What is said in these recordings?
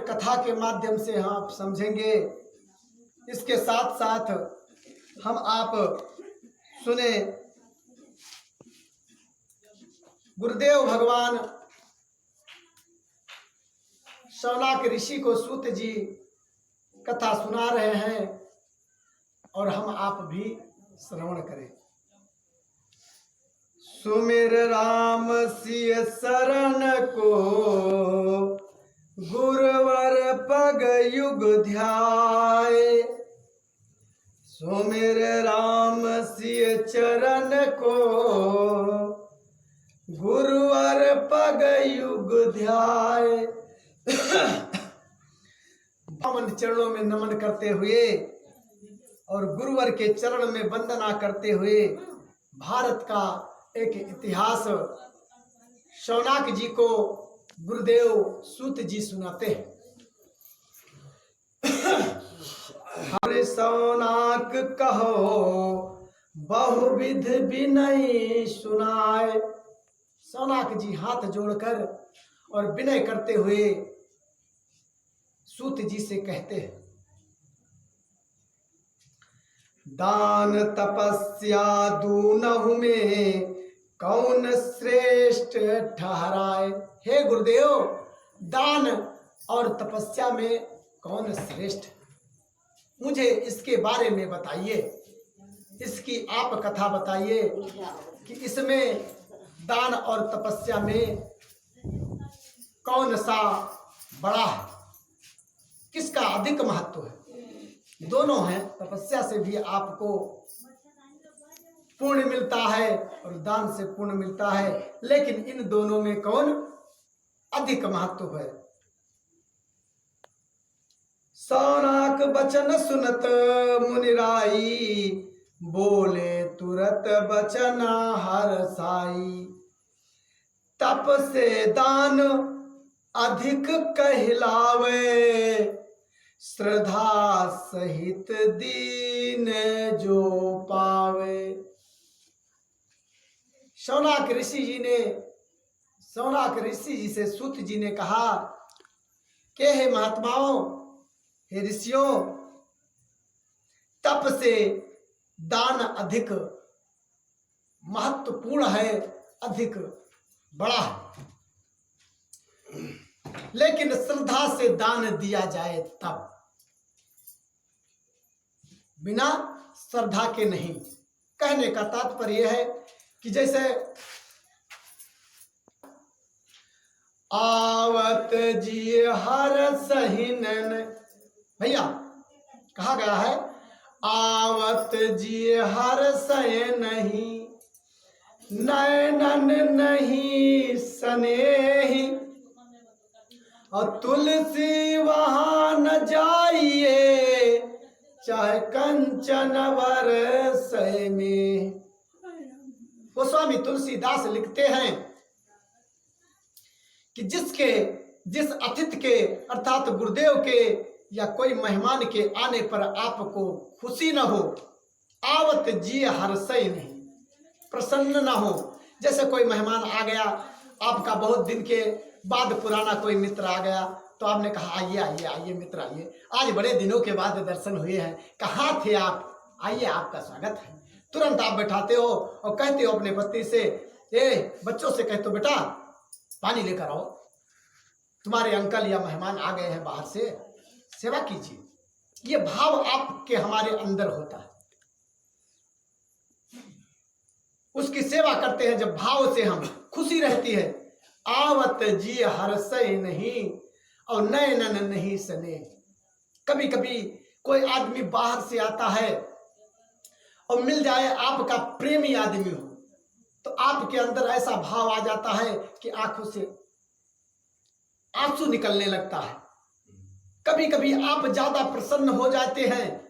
कथा के माध्यम से हम समझेंगे। इसके साथ साथ हम आप सुने गुरुदेव भगवान शौनक ऋषि को सूत जी कथा सुना रहे हैं और हम आप भी श्रवण करें। सुमिर राम सिय शरण को, गुरुवर पग युग ध्याए। सुमिर राम सिय चरण को, गुरुवर पग युग ध्याए। पावन चरणों में नमन करते हुए और गुरुवर के चरण में वंदना करते हुए भारत का एक इतिहास शौनक जी को गुरुदेव सूत जी सुनाते हैं। हरि शौनक कहो बहुविध विनय सुनाए। शौनक जी हाथ जोड़कर और विनय करते हुए सूत जी से कहते हैं, दान तपस्या दूनहु में कौन श्रेष्ठ ठहराए। हे गुरुदेव, दान और तपस्या में कौन श्रेष्ठ, मुझे इसके बारे में बताइए। इसकी आप कथा बताइए कि इसमें दान और तपस्या में कौन सा बड़ा है, किसका अधिक महत्व है। दोनों हैं, तपस्या से भी आपको पुण्य मिलता है और दान से पुण्य मिलता है, लेकिन इन दोनों में कौन अधिक महत्व है। शौनक बचन सुनत मुनिराई, बोले तुरत बचन हरसाई। तप से दान अधिक कहलावे, श्रद्धा सहित दीन जो पावे। शौनक ऋषि जी से सूत जी ने कहा कि हे महात्माओं, हे ऋषियों, तप से दान अधिक महत्वपूर्ण है, अधिक बड़ा है, लेकिन श्रद्धा से दान दिया जाए तब, बिना श्रद्धा के नहीं। कहने का तात्पर्य यह है कि जैसे आवत जी हर सहीनन, भैया कहा गया है आवत जी हर सह नहीं, नयनन नहीं स्नेही। और तुलसी वहां न जाइए, चाहे कंचन बरसै में। गोस्वामी तुलसीदास लिखते हैं कि जिस अतिथि के अर्थात गुरुदेव के या कोई मेहमान के आने पर आपको खुशी न हो, आवत जी हर्षय नहीं, प्रसन्न न हो। जैसे कोई मेहमान आ गया, आपका बहुत दिन के बाद पुराना कोई मित्र आ गया, तो आपने कहा आइए आइए आइए मित्र आइए, आज बड़े दिनों के बाद दर्शन हुए हैं, कहाँ थे आप, आइए आपका स्वागत है। तुरंत आप बैठाते हो और कहते हो अपने पत्नी से, ए बच्चों से कहते हो बेटा पानी लेकर आओ, तुम्हारे अंकल या मेहमान आ गए हैं बाहर से, सेवा कीजिए। ये भाव आपके हमारे अंदर होता है, उसकी सेवा करते हैं जब भाव से, हम खुशी रहती है। आवत जी हर्षय नहीं और नयनन नहीं सने। कभी कभी कोई आदमी बाहर से आता है और मिल जाए आपका प्रेमी आदमी हो, तो आपके अंदर ऐसा भाव आ जाता है कि आंखों से आंसू निकलने लगता है। कभी कभी आप ज्यादा प्रसन्न हो जाते हैं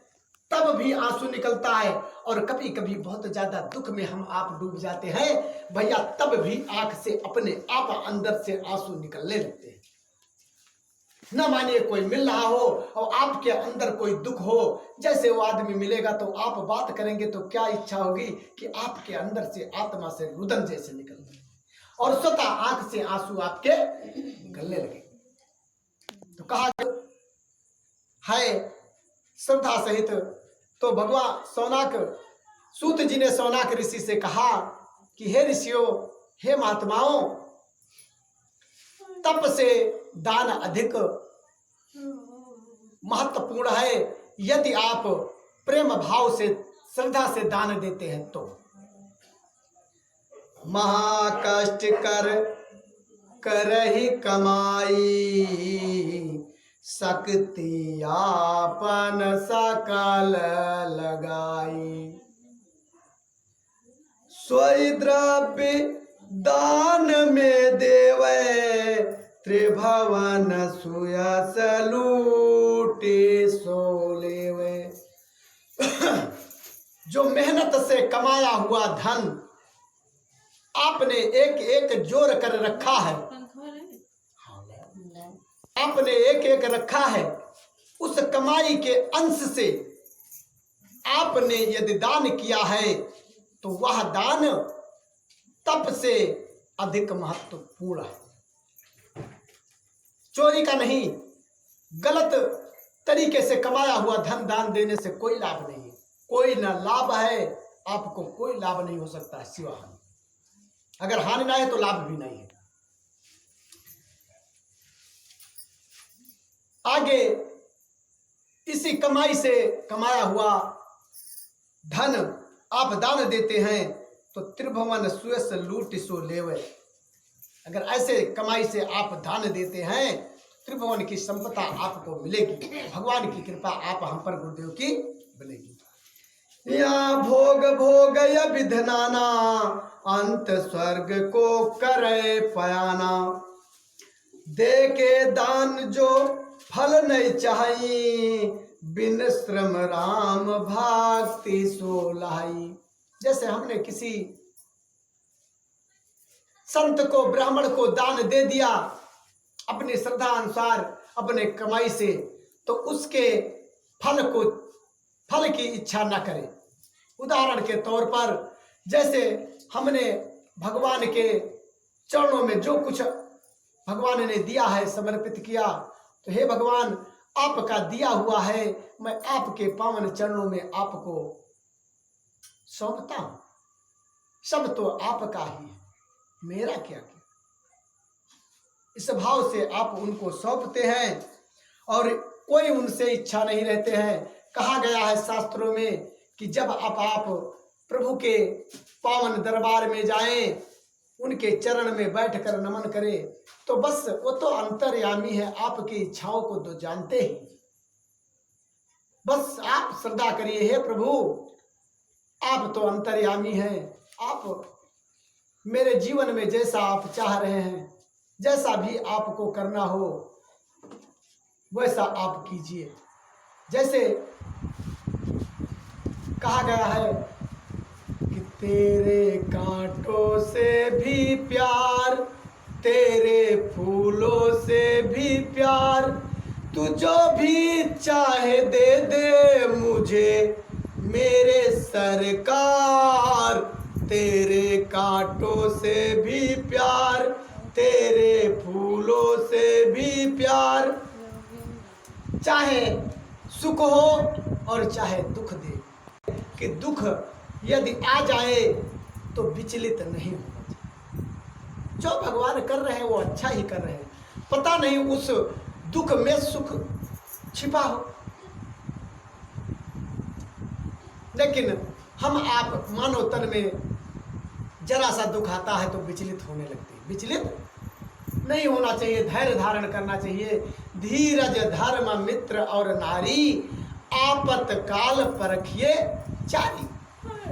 तब भी आंसू निकलता है, और कभी कभी बहुत ज्यादा दुख में हम आप डूब जाते हैं भैया, तब भी आंख से अपने आप अंदर से आंसू निकलने लगते हैं। न मानिए कोई मिल रहा हो और आपके अंदर कोई दुख हो, जैसे वो आदमी मिलेगा तो आप बात करेंगे तो क्या इच्छा होगी कि आपके अंदर से आत्मा से रुदन जैसे निकलने और स्वतः आंख से आंसू आपके निकलने लगे। तो कहा है श्रद्धा सहित। तो भगवान सौनाक सूत जी ने सौनाक ऋषि से कहा कि हे ऋषियों, हे महात्माओं, तप से दान अधिक महत्वपूर्ण है। यदि आप प्रेम भाव से श्रद्धा से दान देते हैं तो महाकष्ट करहि कमाई, शक्ति आपन सकल लगाई। सोई द्रव्य दान में देवे, त्रिभुवन सुयस लूटे सो लेवे। जो मेहनत से कमाया हुआ धन आपने एक एक जोड़ कर रखा है, आपने एक एक रखा है, उस कमाई के अंश से आपने यदि दान किया है तो वह दान तप से अधिक महत्वपूर्ण है। चोरी का नहीं, गलत तरीके से कमाया हुआ धन दान देने से कोई लाभ नहीं है। कोई ना लाभ है, आपको कोई लाभ नहीं हो सकता है सिवा हानि। अगर हानि ना है तो लाभ भी नहीं है। आगे इसी कमाई से कमाया हुआ धन आप दान देते हैं तो त्रिभुवन सुयस लूट सो लेवे। अगर ऐसे कमाई से आप दान देते हैं, त्रिभुवन की संपदा आपको मिलेगी, भगवान की कृपा आप हम पर गुरुदेव की बनेगी। या भोग भोग या विधनाना, अंत स्वर्ग को करे पयाना। दे के दान जो फल नहीं चाहिए, बिन श्रम राम भक्ति सो लाई। जैसे हमने किसी संत को, ब्राह्मण को दान दे दिया अपनी श्रद्धा अनुसार, अपने कमाई से, तो उसके फल की इच्छा न करे। उदाहरण के तौर पर जैसे हमने भगवान के चरणों में जो कुछ भगवान ने दिया है समर्पित किया, तो हे भगवान, आपका दिया हुआ है, मैं आपके पावन चरणों में आपको सौंपता हूं। सब तो आपका ही है, मेरा क्या क्या। इस भाव से आप उनको सौंपते हैं और कोई उनसे इच्छा नहीं रहते हैं। कहा गया है शास्त्रों में कि जब आप प्रभु के पावन दरबार में जाएं, उनके चरण में बैठकर नमन करें, तो बस वो तो अंतर्यामी है, आपकी इच्छाओं को तो जानते ही। बस आप श्रद्धा करिए, हे प्रभु, आप तो अंतर्यामी हैं, आप मेरे जीवन में जैसा आप चाह रहे हैं, जैसा भी आपको करना हो वैसा आप कीजिए। जैसे कहा गया है कि तेरे कांटों से भी प्यार, तेरे फूलों से भी प्यार, तू जो भी चाहे दे दे मुझे मेरे सरकार। तेरे कांटों से भी प्यार, तेरे फूलों से भी प्यार। चाहे सुख हो और चाहे दुख दे, कि दुख यदि आ जाए तो विचलित नहीं होना चाहिए। जो भगवान कर रहे हैं वो अच्छा ही कर रहे हैं, पता नहीं उस दुख में सुख छिपा हो। लेकिन हम आप मानो तन में जरा सा दुख आता है तो विचलित होने लगते हैं। विचलित नहीं होना चाहिए, धैर्य धारण करना चाहिए। धीरज धर्म मित्र और नारी, आपत्काल परखिए चारी।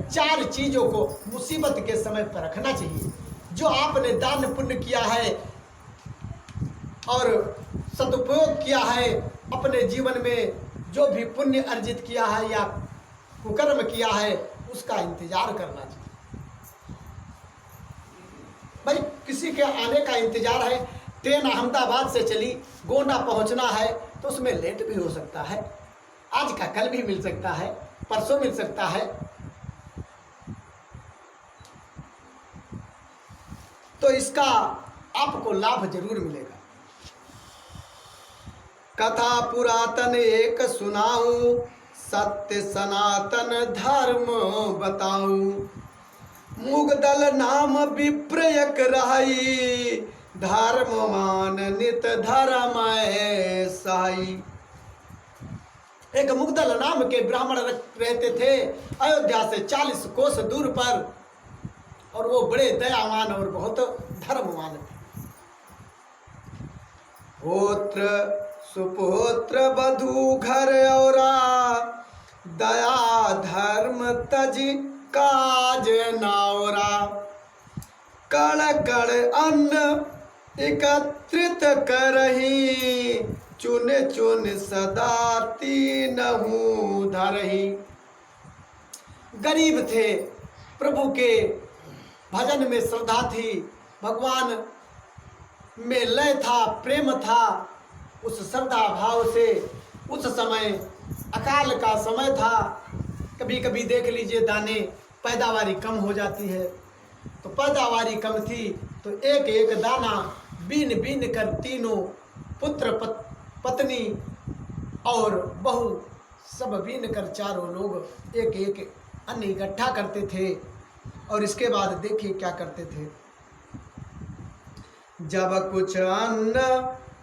चार चीजों को मुसीबत के समय पर रखना चाहिए। जो आपने दान पुण्य किया है और सदुपयोग किया है अपने जीवन में, जो भी पुण्य अर्जित किया है या कुकर्म किया है, उसका इंतजार करना चाहिए। भाई किसी के आने का इंतजार है, ट्रेन अहमदाबाद से चली, गोंडा पहुंचना है, तो उसमें लेट भी हो सकता है, आज का कल भी मिल सकता है, परसों मिल सकता है। तो इसका आपको लाभ जरूर मिलेगा। कथा पुरातन एक सुनाऊं, सत्य सनातन धर्म बताऊं। मुगदल नाम विप्रयक रहाई, धर्ममान नित धर्म सहाई। एक मुगदल नाम के ब्राह्मण रहते थे अयोध्या से 40 कोस दूर पर, और वो बड़े दयावान और बहुत धर्मवान थे। पुत्र सुपुत्र वधू घर औरा, दया धर्म तज काज नावरा। कण कण अन्न एकत्रित करही, चुन चुन सदा तीनहु धरही। गरीब थे, प्रभु के भजन में श्रद्धा थी, भगवान में लय था, प्रेम था। उस श्रद्धा भाव से उस समय अकाल का समय था। कभी कभी देख लीजिए दाने पैदावारी कम हो जाती है, तो पैदावारी कम थी तो एक एक दाना बीन बीन कर तीनों पुत्र पत्नी और बहू सब बीन कर चारों लोग एक एक अन्न इकट्ठा करते थे। और इसके बाद देखिए क्या करते थे। जब कुछ अन्न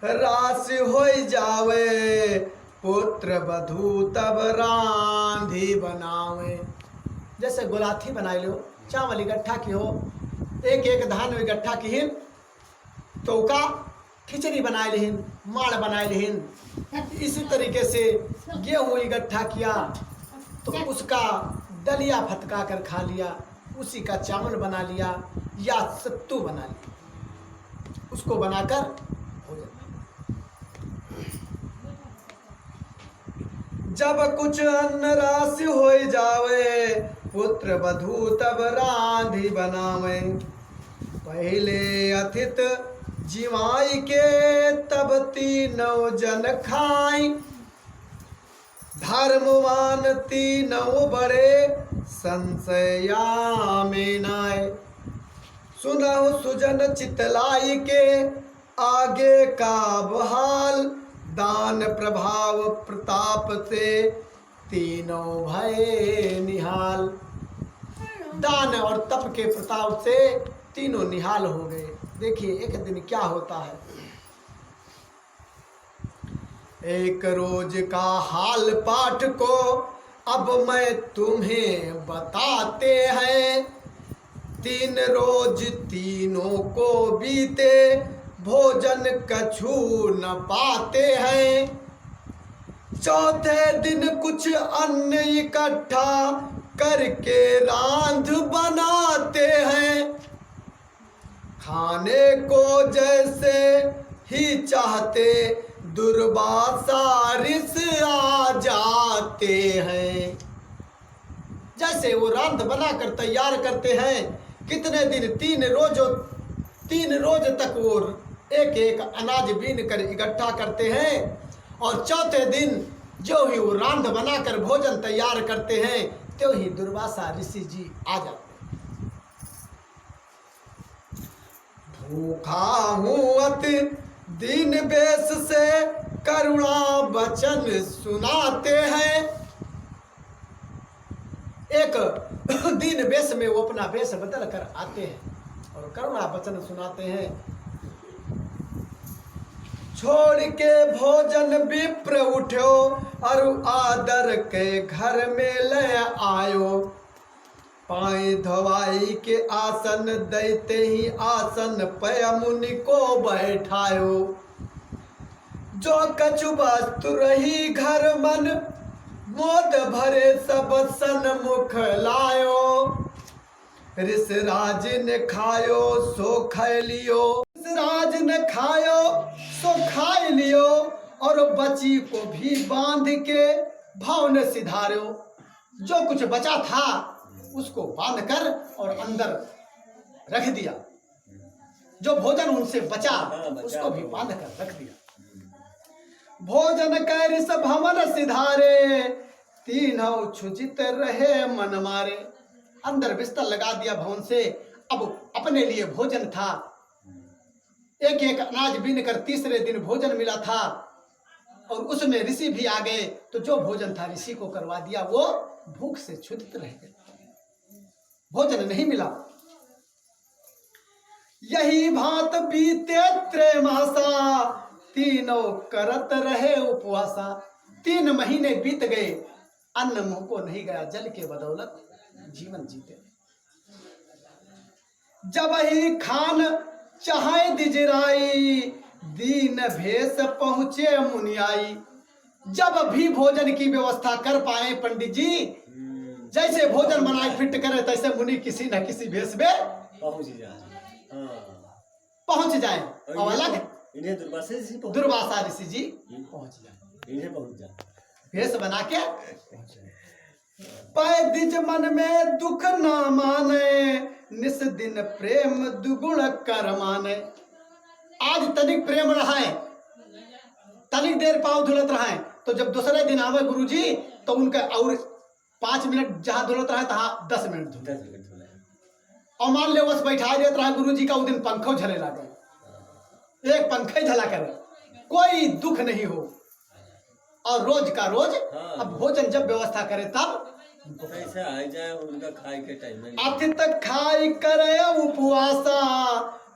राशि हो जावे, पुत्र वधू तब रांधी बनावे। जैसे गोलाथी बना लो, चावल इकट्ठा की हो, एक एक धान इकट्ठा की तो का खिचड़ी बनाए लिहिन, माड़ बनाए लिहिन। इसी तरीके से गेहूँ इकट्ठा किया तो उसका दलिया फटका कर खा लिया, उसी का चावल बना लिया या सत्तू बना लिया, उसको बनाकर भोजन। जब कुछ अन्न राशि हो जावे, पुत्र वधू तब रांधी बनावे। पहले अथित जिवाई के, तब तीनों जन खाई। धर्मवान तीनों बड़े, संशया में नाय। सुनहु सुजन चितलाई के, आगे का बहाल। दान प्रभाव प्रताप से, तीनों भय निहाल। दान और तप के प्रताप से तीनों निहाल हो गए। देखिए एक दिन क्या होता है। एक रोज का हाल पाठ को अब मैं तुम्हें बताते हैं। 3 रोज तीनों को बीते, भोजन कछु न पाते हैं। चौथे दिन कुछ अन्न इकट्ठा करके रांध बनाते हैं। खाने को जैसे ही चाहते, दुर्वासा ऋषि आ जाते हैं। जैसे वो रांध बनाकर तैयार करते हैं, कितने दिन 3 रोज तक वो एक एक अनाज बीन कर इकट्ठा करते हैं। और चौथे दिन जो ही वो रांध बनाकर भोजन तैयार करते हैं, तो ही दुर्वासा ऋषि जी आ जाते हैं। भूखा हूँ अति दीन बेस से, करुणा वचन सुनाते हैं। एक दीन वेश में वो अपना वेश बदल कर आते हैं और करुणा वचन सुनाते हैं। छोड़ के भोजन विप्र उठो, और आदर के घर में ले आयो। पाए धोवाई के आसन, देते ही आसन पे मुनि को बैठायो। जो कछु वस्तु रही घर मन, मोद भरे सब सन्मुख लायो। ऋषिराज ने खायो सो खाय लियो, ऋषिराज ने खायो सो खाय लियो। और बची को भी बांध के भाव ने सिधारो। जो कुछ बचा था उसको बांध कर और अंदर रख दिया। जो भोजन उनसे बचा उसको भी बांध कर रख दिया। भोजन कर सब भवन सिधारे, तीनों छुचित रहे मन मारे। अंदर बिस्तर लगा दिया भवन से। अब अपने लिए भोजन था, एक एक अनाज बीन कर तीसरे दिन भोजन मिला था। और उसमें ऋषि भी आ गए, तो जो भोजन था ऋषि को करवा दिया, वो भूख से क्षुधित रह गए, भोजन नहीं मिला। यही भांत बीते त्रैमासा, तीनों करत रहे उपवासा। 3 महीने बीत गए, अन्न मुंह को नहीं गया, जल के बदौलत जीवन जीते। जब ही खान चाहे दिजराई, दीन भेष पहुंचे मुनियाई। जब भी भोजन की व्यवस्था कर पाए पंडित जी, जैसे भोजन बनाए फिट करे, तैसे मुनि किसी न किसी भेष में पहुंच जाए। और अलग इन्हें दुर्वासा ऋषि जी पहुंच जाए, इन्हें पहुंच जाए, भेष बना के। पै दिज मन में दुख ना माने, निस दिन प्रेम दुगुण कर माने। आज तनिक प्रेम रहा है, तनिक देर पाँव धुलत रहा है, तो जब दूसरे दिन आवे गुरुजी, तो उनका और 5 मिनट जहां धुलत रहा तहां 10 मिनट धुले। और मान ले बस बैठा देत रहा गुरुजी का, उस दिन पंखों झले लगे, एक पंखे झला करे, कोई दुख नहीं हो। और रोज का रोज अब भोजन जब व्यवस्था करे तब ऐसा आ जाए उनका खाए के टाइम में। अतित खाई करे उपवासा,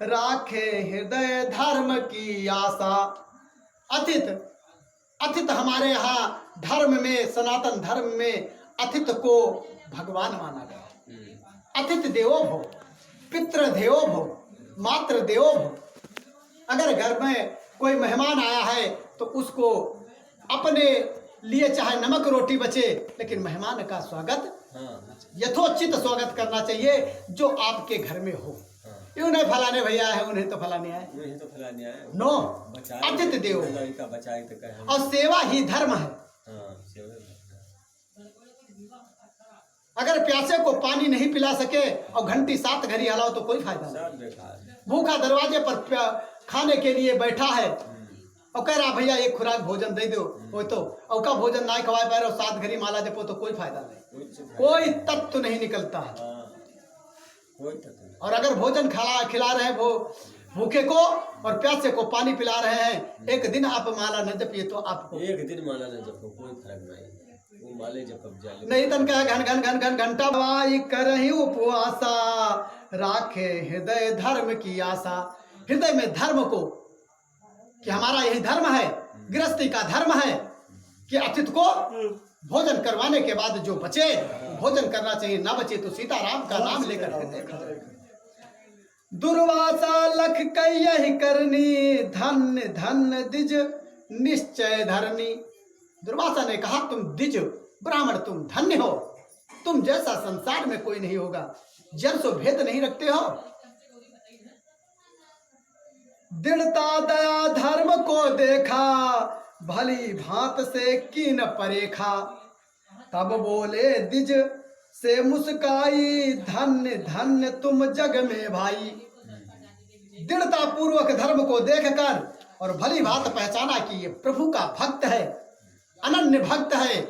राखे हृदय धर्म की आशा। अतित हमारे यहाँ धर्म में, सनातन धर्म में अतित को भगवान माना गया। अतिथ देवो भव, पितृ देवो भव, मातृ देवो भव। अगर घर में कोई मेहमान आया है तो उसको अपने लिए चाहे नमक रोटी बचे, लेकिन मेहमान का स्वागत यथोचित स्वागत करना चाहिए, जो आपके घर में हो। उन्हें फलाने भैया है, उन्हें तो फलाने आए, उन्हें तो फलाने आए। नो, अतिथि देवो। और सेवा ही धर्म है। अगर प्यासे को पानी नहीं पिला सके और घंटी 7 घड़ी हलाओ तो कोई फायदा नहीं। भूखा दरवाजे पर खाने के लिए बैठा है और कह रहा भैया एक खुराक भोजन दे दो, वो तो और का भोजन ना खवाए पा रहे हो, 7 घड़ी माला जपो, तो कोई फायदा नहीं, कोई तत्व नहीं निकलता है। और अगर भोजन खिला रहे हैं भूखे को और प्यासे को पानी पिला रहे हैं, एक दिन आप माला न जपिए तो आपको, एक दिन माला न जपो कोई फर्क नहीं, वो माले जपब जाले नहीं तन क्या घन घन घन घन घंटा वाई करही उपवासा, राखे हृदय धर्म की आशा। हृदय में धर्म को, कि हमारा यही धर्म है, गृहस्थी का धर्म है कि अतिथि को भोजन करवाने के बाद जो बचे भोजन करना चाहिए, ना बचे तो सीताराम का नाम लेकर। दुर्वासा लख कई यही करनी, धन्य धन्य दिज निश्चय धरनी। दुर्वासा ने कहा तुम द्विज ब्राह्मण, तुम धन्य हो, तुम जैसा संसार में कोई नहीं होगा, जन सो भेद नहीं रखते हो। दृढ़ता दया धर्म को देखा, भली भांत से कीन परेखा। तब बोले द्विज से मुस्काई, धन्य धन्य तुम जग में भाई। दृढ़ता पूर्वक धर्म को देखकर और भली भांत पहचाना कि ये प्रभु का भक्त है, अनन्य भक्त है,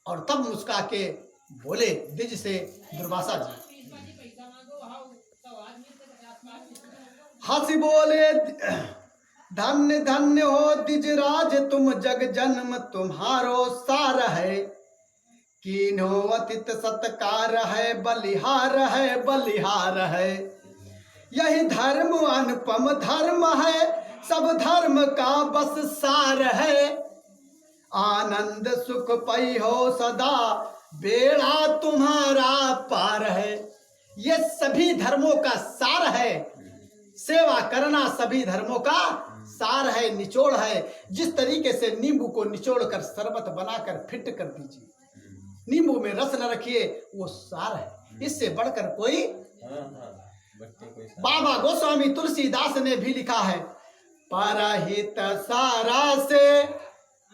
और तब मुस्का के बोले द्विज से दुर्वासा जी, हंसी बोले धन्य धन्य हो द्विजराज तुम, जग जन्म तुम्हारो सार है। कीन्हो अतित सत्कार है, बलिहार है बलिहार है। यही धर्म अनुपम धर्म है, सब धर्म का बस सार है। आनंद सुख पई हो सदा, बेड़ा तुम्हारा पार है। ये सभी धर्मों का सार है, सेवा करना सभी धर्मों का सार है, निचोड़ है। जिस तरीके से नींबू को निचोड़ कर शरबत बनाकर फिट कर दीजिए, नींबू में रस न रखिए, वो सार है, इससे बढ़कर कोई। बाबा गोस्वामी तुलसीदास ने भी लिखा है, परहित सारा से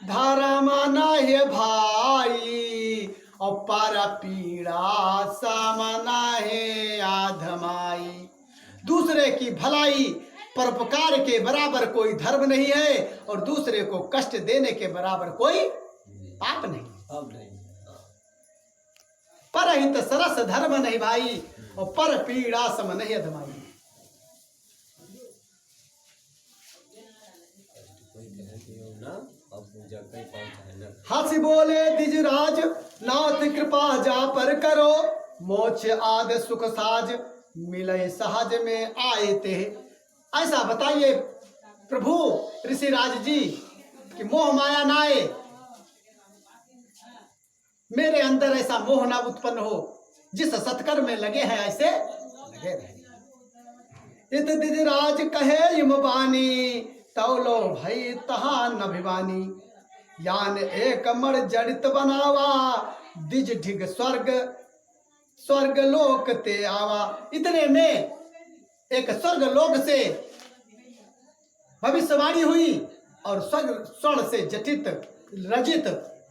धर्म नहीं भाई, और पर पीड़ा सम नहीं आधमाई। दूसरे की भलाई परोपकार के बराबर कोई धर्म नहीं है, और दूसरे को कष्ट देने के बराबर कोई पाप नहीं। परहित सरस धर्म नहीं भाई, और पर पीड़ा सम नहीं अधमाई। ना अब पूजा कहीं पहुंचा है ना। हंसी बोले द्विजराज नाथ कृपा जा पर करो, मोक्ष आद सुख साज मिले सहज में आए थे। ऐसा बताइए प्रभु ऋषिराज जी कि मोह माया ना आए, मेरे अंदर ऐसा मोह ना उत्पन्न हो, जिस सत्कर्म में लगे हैं ऐसे लगे रहे। इत द्विजराज कहे युम बानी, तौलो भई तहा न भिवानी। यान एक मर जड़ित बनावा, द्विज ढिग स्वर्ग स्वर्ग लोक ते आवा। इतने में एक स्वर्ग लोक से भविष्यवाणी हुई और स्वर्ग स्वर्ण से जटित रजित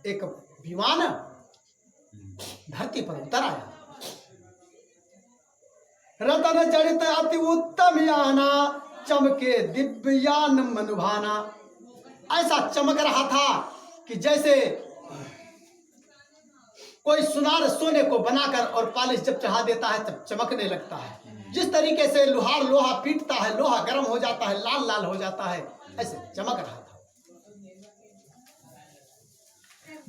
एक विमान धरती पर उतर आया। रतन जड़ित अति उत्तम याना, चमके दिव्यान मनुभाना। ऐसा चमक रहा था कि जैसे कोई सुनार सोने को बनाकर और पॉलिश जब चढ़ा देता है तब चमकने लगता है। जिस तरीके से लोहार लोहा पीटता है, लोहा गर्म हो जाता है, लाल लाल हो जाता है, ऐसे चमक रहा था।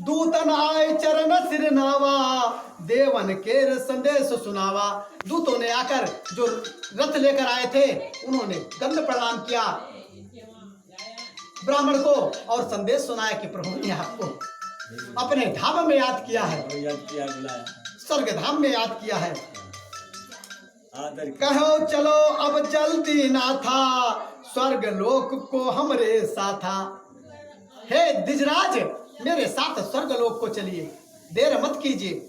दूतन आए चरण सिर नावा, देवन के संदेश सुनावा। दूतों ने आकर जो रथ लेकर आए थे उन्होंने दंड प्रणाम किया ब्राह्मण को और संदेश सुनाया कि प्रभु ने आपको अपने धाम में याद किया है, स्वर्ग धाम में याद किया है। कहो चलो अब जल्दी ना था, स्वर्ग लोक को हमरे साथा। हे द्विजराज मेरे साथ स्वर्ग लोक को चलिए, देर मत कीजिए।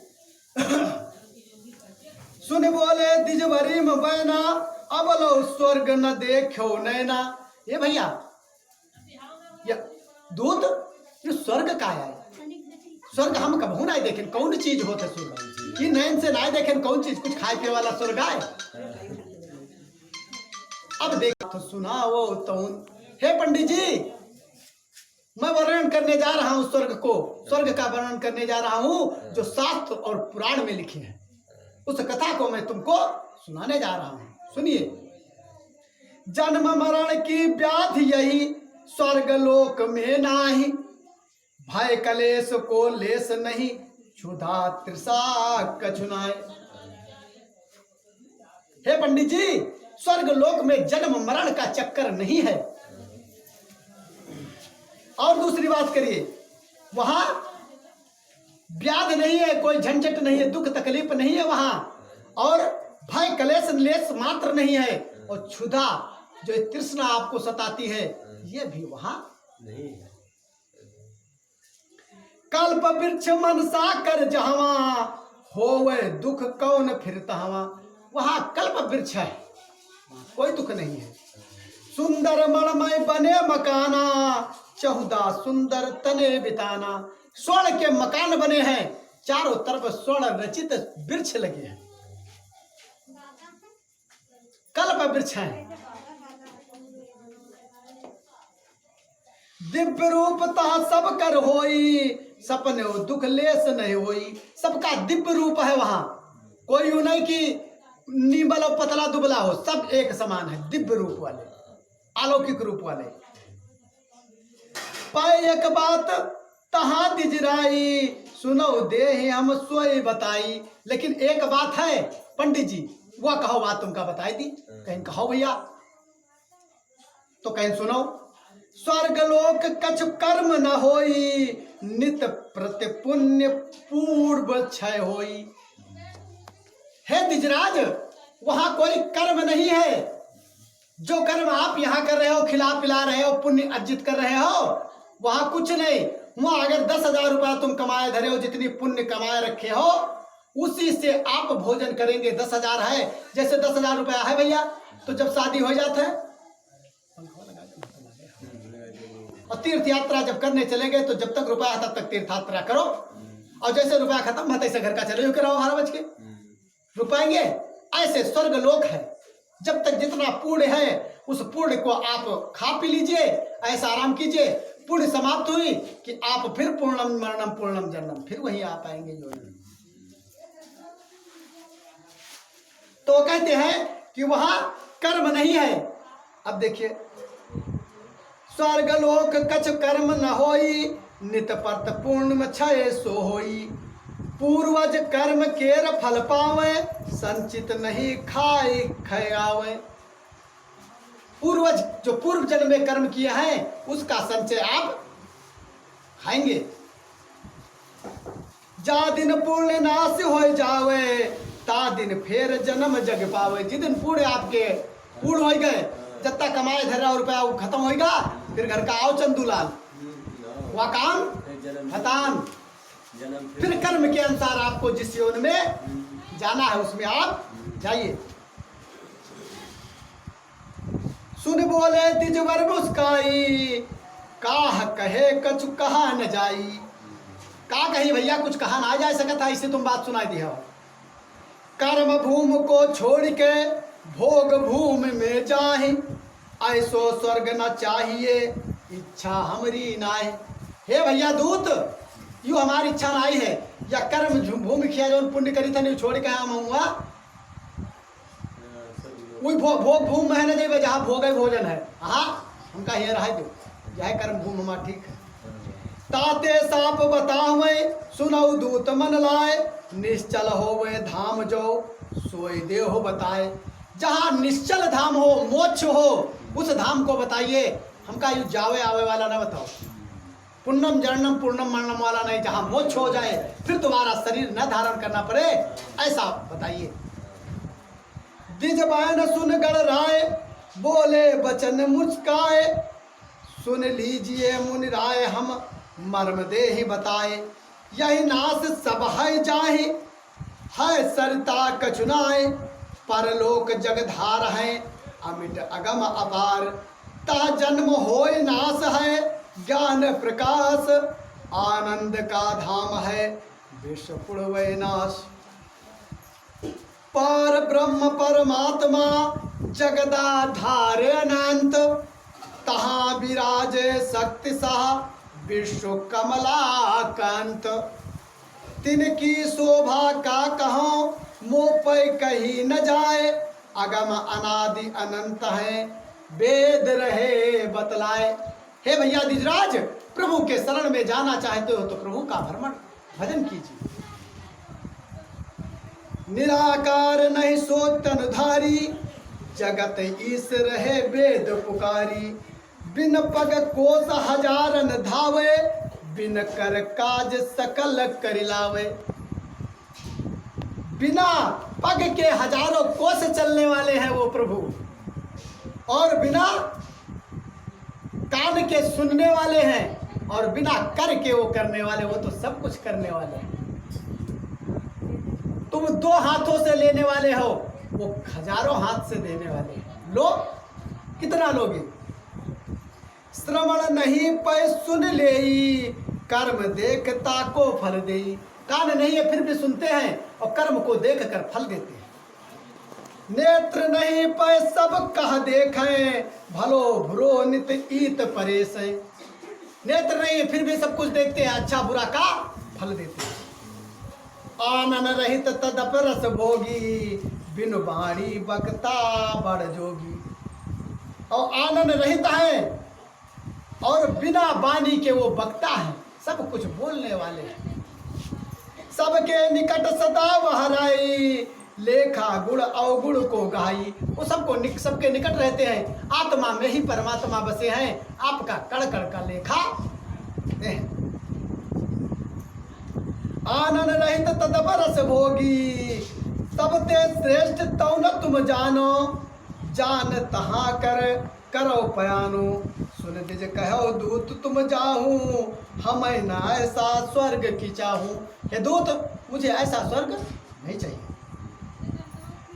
सुन बोले द्विजवरी में बहना, अब लो स्वर्ग न देखो नैना। ये भैया या दूत ये स्वर्ग का है, स्वर्ग हम कबहू ना देखें, कौन चीज होते स्वर्ग कि नैन से ना देखें, कौन चीज कुछ खाए पिए वाला स्वर्ग है। अब देख तो सुनाओ तो। हे पंडित जी मैं वर्णन करने जा रहा हूं स्वर्ग को, स्वर्ग का वर्णन करने जा रहा हूं जो शास्त्र और पुराण में लिखे हैं, उस कथा को मैं तुमको सुनाने जा रहा हूं। सुनिए। जन्म मरण की व्याधि यही, स्वर्ग लोक में नाही। भय कलेश को लेस नहीं, क्षुधा तृषा कछु नाय। हे पंडित जी स्वर्ग लोक में जन्म मरण का चक्कर नहीं है। और दूसरी बात करिए, वहां व्याधि नहीं है, कोई झंझट नहीं है, दुख तकलीफ नहीं है वहां, और भय कलेश लेस मात्र नहीं है, और क्षुधा जो तृष्णा आपको सताती है ये भी वहां नहीं है। कल्प वृक्ष मनसा कर जहावा, होवे दुख कौन फिरता हवा। वहां कल्प वृक्ष है, कोई दुख नहीं है। सुंदर मणमय बने मकाना, चहुदा सुंदर तने बिताना। स्वर्ण के मकान बने हैं, चारों तरफ स्वर्ण रचित वृक्ष लगे हैं, कल्प वृक्ष हैं। दिव्य रूपता सब कर होई, सपने दुख लेस नहीं होई। सबका दिव्य रूप है वहां, कोई यूं नहीं कि नीबल और पतला दुबला हो, सब एक समान है, दिव्य रूप वाले, अलौकिक रूप वाले। पाए एक बात तहा दिजराई, सुनो दे हम सोई बताई। लेकिन एक बात है पंडित जी, वह कहो बात तुमका बताई दी, कहीं कहो भैया, तो कहीं सुनो। स्वर्ग लोक कछु कर्म न होई, नित प्रति पुण्य पूर्व क्षय होई। हे द्विजराज वहां कोई कर्म नहीं है, जो कर्म आप यहाँ कर रहे हो, खिला पिला रहे हो, पुण्य अर्जित कर रहे हो, वहां कुछ नहीं। वहां अगर 10,000 रुपया तुम कमाए धरे हो, जितनी पुण्य कमाए रखे हो उसी से आप भोजन करेंगे। 10,000 है, जैसे 10,000 रुपया है भैया, तो जब शादी हो जाता है और तीर्थ यात्रा जब करने चले गए तो जब तक रुपया है तब तक तीर्थ यात्रा करो, और जैसे रुपया खत्म है तैसे घर का चले कराओ 12 बज के रुपाएंगे। ऐसे स्वर्ग लोक है, जब तक जितना पुण्य है उस पुण्य को आप खा पी लीजिए, ऐसा आराम कीजिए। पुण्य समाप्त हुई कि आप फिर पूर्णम मरणम पूर्णम जन्म, फिर वहीं आ पाएंगे जो। तो कहते हैं कि वहां कर्म नहीं है। अब देखिए स्वर्ग लोक कछ कर्म न होई, नित परत पूर्ण क्षय सो होई। पूर्वज कर्म केर फल पावे, संचित नहीं खाए खयावे। पूर्वज जो पूर्व जन्म में कर्म किए हैं उसका संचय आप खाएंगे। जा दिन पुण्य नाश हो जावे, ता दिन फेर जन्म जग पावे। जिस दिन पुण्य आपके पूर्ण हो गए, जितना कमाए धरा रुपया वो खत्म होगा, फिर घर का आओ चंदूलाल, वह काम खत्म। फिर कर्म के अनुसार आपको जिस योन में जाना है उसमें आप जाइए। सुन बोले तिजवर मुस्काई, काह कहे कछु कहा न जाई। का कही भैया, कुछ कहा ना जा सकता, इससे तुम बात सुनाई दी हो। कर्म भूमि को छोड़ के भोग भूमि में जाहि, ऐसो स्वर्ग न चाहिए इच्छा हमारी नाय। हे भैया दूत, यू हमारी इच्छा नहीं है, या कर्म भूमि किया जो पुण्य करी था नहीं छोड़ के हम हुआ वही भोग भूमि में है ना, जब जहाँ भोग भोजन है। हाँ उनका ये रहा दो, यह कर्म भूमि हमारा ठीक है। ताते साप बतावे, सुनऊ दूत मन लाए, निश्चल हो वे धाम जो सोई देह बताए। जहाँ निश्चल धाम हो, मोक्ष हो, उस धाम को बताइए। हमका यू जावे आवे वाला ना बताओ, पुण्यम जन्नम पूर्णम मरणम वाला नहीं, जहाँ मोक्ष हो जाए फिर तुम्हारा शरीर न धारण करना पड़े, ऐसा बताइए। द्विज बायन सुन गण राय, बोले बचन मुस्काए। सुन लीजिए मुनि राय, हम मर्म दे ही बताए। यही नाश सब है जाहि, है सरिता कचुनाए। परलोक जगधार है, अमिट अगम अपार। ता जन्म होय नाश है, ज्ञान प्रकाश। आनंद का धाम है, विश्व पुण्य नाश। पर ब्रह्म परमात्मा, जगदाधार अनंत। तहाँ विराजे शक्ति सहा, विश्व कमलाकांत। तिनकी शोभा का कहो, मुँह पे कही न जाए। अगम अनादि अनंत है, वेद रहे बतलाए। हे भैया द्विजराज, प्रभु के शरण में जाना चाहते हो तो प्रभु का भ्रमण भजन कीजिए। निराकार नहीं सो तनुधारी, जगत ईश रहे वेद पुकारी। बिन पग कोस हजारन धावे, बिन कर काज सकल करिलावे। बिना पग के हजारों कोस चलने वाले हैं वो प्रभु, और बिना कान के सुनने वाले हैं, और बिना कर के वो करने वाले, वो तो सब कुछ करने वाले हैं। तुम दो हाथों से लेने वाले हो, वो हजारों हाथ से देने वाले हैं। लो, कितना लोगे? श्रवण नहीं पै सुन लेई, कर्म देखता को फल देई। कान नहीं है फिर भी सुनते हैं, और कर्म को देख कर फल देते हैं। नेत्र नहीं पै सब कह देखें, भलो बुरो नित ईत परेश। नेत्र नहीं है फिर भी सब कुछ देखते हैं, अच्छा बुरा का फल देते हैं। आनन रहित तदप रस भोगी, बिन बाणी बकता बड़ जोगी। और आनंद रहित है, और बिना बानी के वो बकता है, सब कुछ बोलने वाले हैं। सबके निकट सदा वह राई, लेखा गुण अवगुण को गाई। वो सबके निकट रहते हैं, आत्मा में ही परमात्मा बसे हैं, आपका कड़ कड़ का लेखा। आनंद रहित तदप रस भोगी, सबते श्रेष्ठ तौ न तुम जानो। जान तहाँ कर करो पयानो, सुन दिज कहो दूत तुम जाहूं, हमें न ऐसा स्वर्ग की चाहूं। हे दूत, मुझे ऐसा स्वर्ग नहीं चाहिए।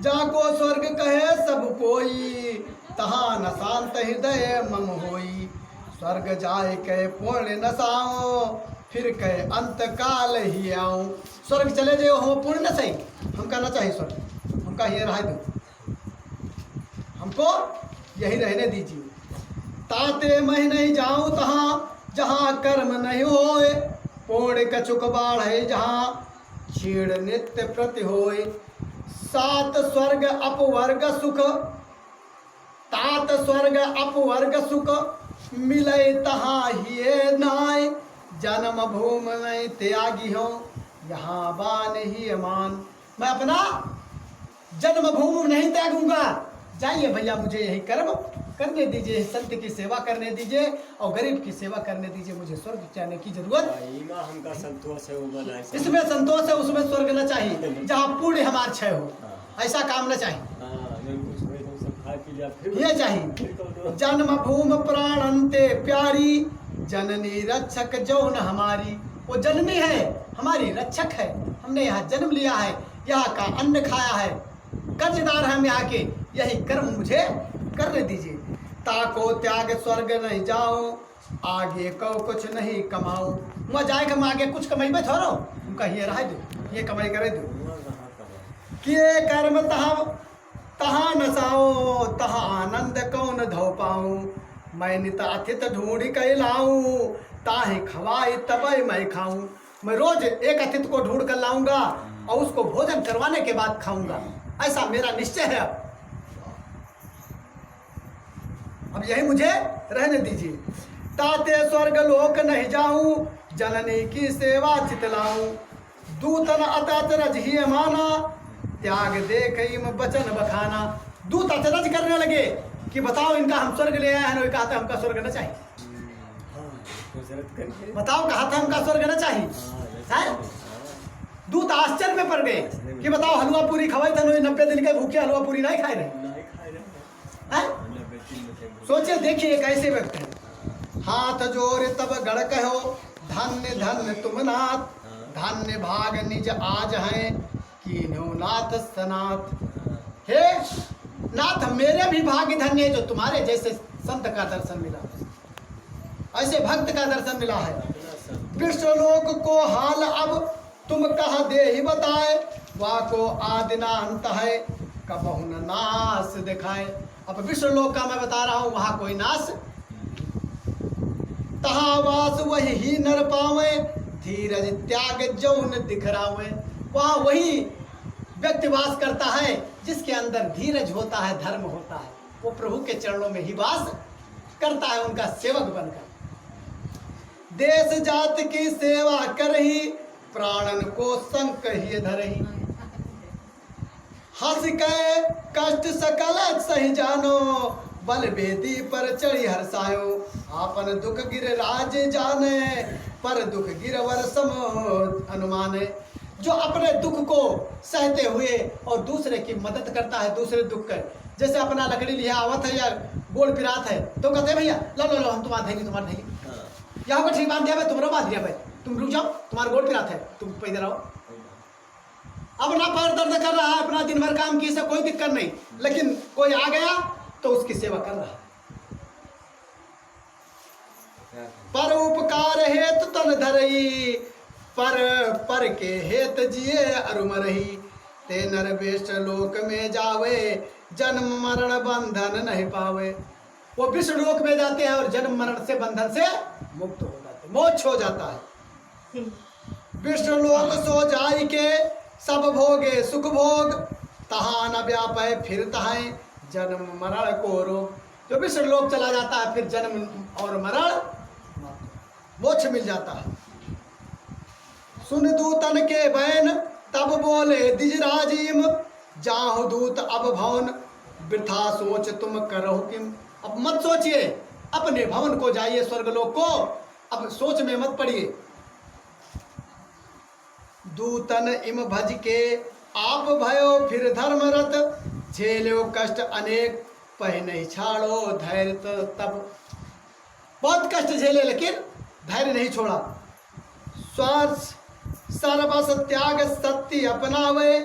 जाको स्वर्ग कहे सब कोई, तहाँ न शांत हृदय मम होई। स्वर्ग जाए कहे पूर्ण न साओ, फिर कहे अंत काल ही आऊं। स्वर्ग चले जाओ हम पूर्ण न सही, हम कहना चाहिए स्वर्ग, हमका ये रह दो, हमको यही रहने दीजिए। ताते मैं नहीं जाऊं तहाँ, जहाँ कर्म नहीं होए। पूर्ण कछुक बाढ़े जहाँ, छीड़ नित्य प्रति होए। सात स्वर्ग अपवर्ग सुख, तात स्वर्ग अपवर्ग सुख। मिले तहाँ हिए नाय, जन्म भूमि में त्यागी हो, यहाँ बान ही अमान। मैं अपना जन्मभूमि नहीं त्यागूंगा। जाइए भैया, मुझे यही कर्म करने दीजिए, संत की सेवा करने दीजिए और गरीब की सेवा करने दीजिए, मुझे स्वर्ग जाने की जरूरत। हमका संतोष है वो बनाए, इसमें संतोष है, उसमें स्वर्ग न चाहिए, जहाँ पुण्य हमार क्षय हो, ऐसा काम न चाहिए, ये चाहिए। जन्मभूमि प्राणंते प्यारी, जननी रक्षक जौन हमारी। वो जननी है, हमारी रक्षक है, हमने यहाँ जन्म लिया है, यहाँ का अन्न खाया है, कर्जदार हम यहाँ के, यही कर्म मुझे करने दीजिए। ताको त्याग स्वर्ग नहीं जाओ, आगे को कुछ नहीं कमाओ। वहाँ जाएगा, मैं आगे कुछ कमाई में थोड़ा उनका ये रह दो, ये कमाई करे दो। किए कर्म तहाँ नसाओ, तहाँ आनंद कौन धो पाऊँ। मैं नित अतिथ ढूंढ के लाऊं, ताहे खवाए तबे मैं खाऊं। मैं रोज एक अतिथि को ढूंढ कर लाऊंगा और उसको भोजन करवाने के बाद खाऊंगा, ऐसा मेरा निश्चय है। अब यही मुझे रहने दीजिए। ताते स्वर्ग लोक नहीं जाऊं, जननी की सेवा चितलाऊं। दूतन अतरज ही माना, त्याग देख बचन बखाना। दूत अचरज करने लगे कि बताओ इनका हम स्वर्ग ले आए हैं, कहा था हमका स्वर्ग न चाहिए। बताओ, कहा था हमका स्वर्ग न चाहिए। दूत आश्चर्य में पड़ गए कि बताओ हलवा पूरी खवाई था, 90 दिन के भूखे हलवा पूरी नहीं खाए रहे। सोचिए, देखिए कैसे व्यक्ति है। हाथ जोड़ तब गढ़ कहो, धन्य धन्य तुम नाथ। धन्य भाग निज आज हैं, कीन्हो नाथ सनाथ। हे नाथ, मेरे भी भाग्य धन्य है जो तुम्हारे जैसे संत का दर्शन मिला, ऐसे भक्त का दर्शन मिला है। विश्वलोक को हाल अब तुम कहा दे ही बताए, वा को आदिना अंत है, कबहु न नाश दिखाए। अब विश्वलोक का मैं बता रहा हूं, वहां कोई नाश, तहाँ वास वही ही नर पावे, धीरज त्याग जौन दिखरावे। वहां वही व्यक्ति वास करता है जिसके अंदर धीरज होता है, धर्म होता है, वो प्रभु के चरणों में ही वास करता है, उनका सेवक बनकर। देश जात की सेवा करही, प्राणन को संकहिए धरही। हंस के कष्ट सकल सही जानो, बल बेदी पर चढ़ी हर्षायो। आपन दुख गिर राज जाने, पर दुख गिरवर सम अनुमाने। जो अपने दुख को सहते हुए और दूसरे की मदद करता है, दूसरे दुख कर, जैसे अपना लकड़ी लिया आवत है या गोल पिरात है तो कहते हैं भैया लो लो लो हम तुम्हारे देंगे, तुम्हारे देंगे, यहाँ पर ठीक बांध दिया भाई, तुमरा बांध दिया भाई, तुम रुक जाओ, तुम्हारा गोल पिरात है, तुम पैदल आओ। अपना पैर दर्द कर रहा है, अपना दिन भर काम की से कोई दिक्कत नहीं, लेकिन कोई आ गया तो उसकी सेवा कर रहा है। पर उपकार हेतु तन धरई, पर के हेत जिए अरुमरही। ते नर विष्ट लोक में जावे, जन्म मरण बंधन नहीं पावे। वो विष्ट लोक में जाते हैं और जन्म मरण से बंधन से मुक्त हो जाते, मोक्ष हो जाता है। विष्ट लोक सो जाई के, सब भोगे सुख भोग, तहाँ न व्यापय फिर तहाँ जन्म मरण को रोग। जो विष्ट लोक चला जाता है फिर जन्म और मरण मोक्ष मिल जाता है। सुन दूतन के बैन तब बोले दिजराजीम, जाहु दूत अब भवन, वृथा सोच तुम करो किम। अब मत सोचिए, अपने भवन को जाइए, स्वर्गलोक को, अब सोच में मत पड़िए। दूतन इम भज के आप भयो फिर धर्मरत, झेलो कष्ट अनेक पह नहीं छाड़ो धैर्य तब। बहुत कष्ट झेले लेकिन धैर्य नहीं छोड़ा। स्वार्थ सर्वस त्याग सत्य अपनावे,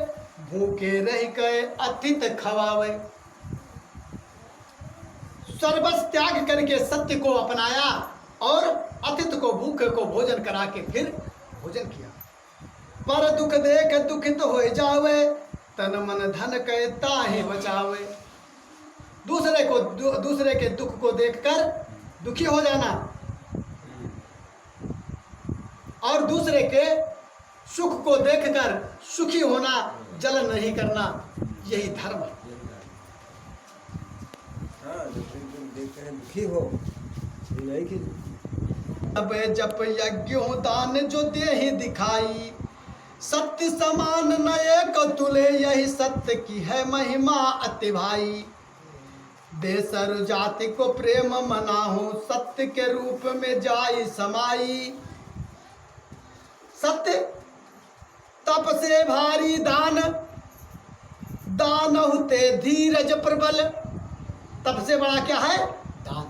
भूखे रह के अतिथ खवावे। सर्वस त्याग करके सत्य को अपनाया और अतिथ को भूखे को भोजन करा के फिर भोजन किया। पर दुख देख दुखित हो जावे, तन मन धन के ताहे बचावे। दूसरे के दुख को देखकर दुखी हो जाना और दूसरे के सुख को देखकर सुखी होना, जलन नहीं करना, यही धर्म है। हाँ, देखते हैं दुखी हो नहीं कि अब जप यज्ञों दान जो देहि दिखाई, सत्य समान न एक तुले, यही सत्य की है महिमा अति भाई। दे सर्व जाति को प्रेम मनाहू, सत्य के रूप में जाई समाई। सत्य तप से भारी दान, दान होते धीरज प्रबल। तप से बड़ा क्या है? दान।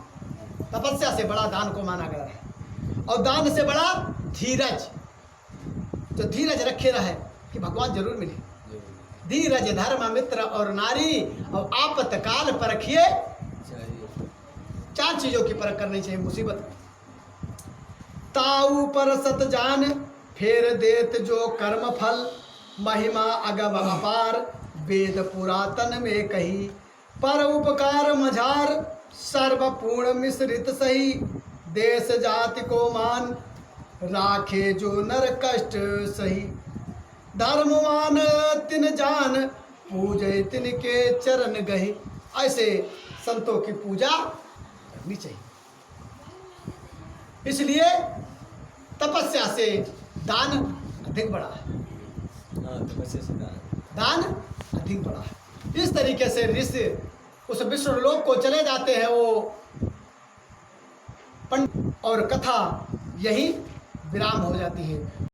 तपस्या से बड़ा दान को माना गया है, और दान से बड़ा धीरज। जो धीरज रखे रहे कि भगवान जरूर मिले। धीरज धर्म मित्र और नारी, और आपतकाल परखिए। चाहिए 4 चीजों की परख करनी चाहिए मुसीबत में। ताऊ पर सत जान, फेर देत जो कर्म फल। महिमा अगम अपार, वेद पुरातन में कही। पर उपकार मझार, सर्वपूर्ण मिश्रित सही। देश जाति को मान, राखे जो नर कष्ट सही। धर्मवान तिन जान, पूजे तिन के चरण गहे। ऐसे संतों की पूजा करनी चाहिए। इसलिए तपस्या से दान अधिक बड़ा है। हाँ तपस्या से दान अधिक बड़ा है। इस तरीके से ऋषि उस विष्णु लोक को चले जाते हैं वो पंडित, और कथा यही विराम हो जाती है।